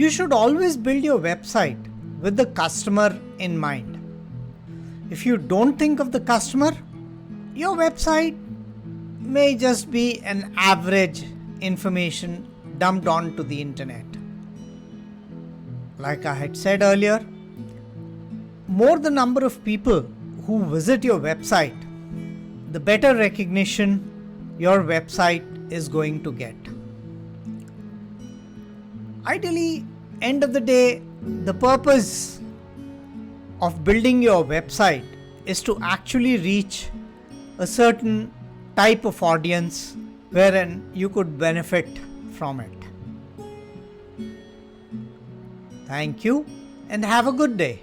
You should always build your website with the customer in mind. If you don't think of the customer, your website may just be an average information dumped onto the internet. Like I had said earlier, more the number of people who visit your website, the better recognition your website is going to get. Ideally, end of the day, the purpose of building your website is to actually reach a certain type of audience wherein you could benefit from it. Thank you and have a good day.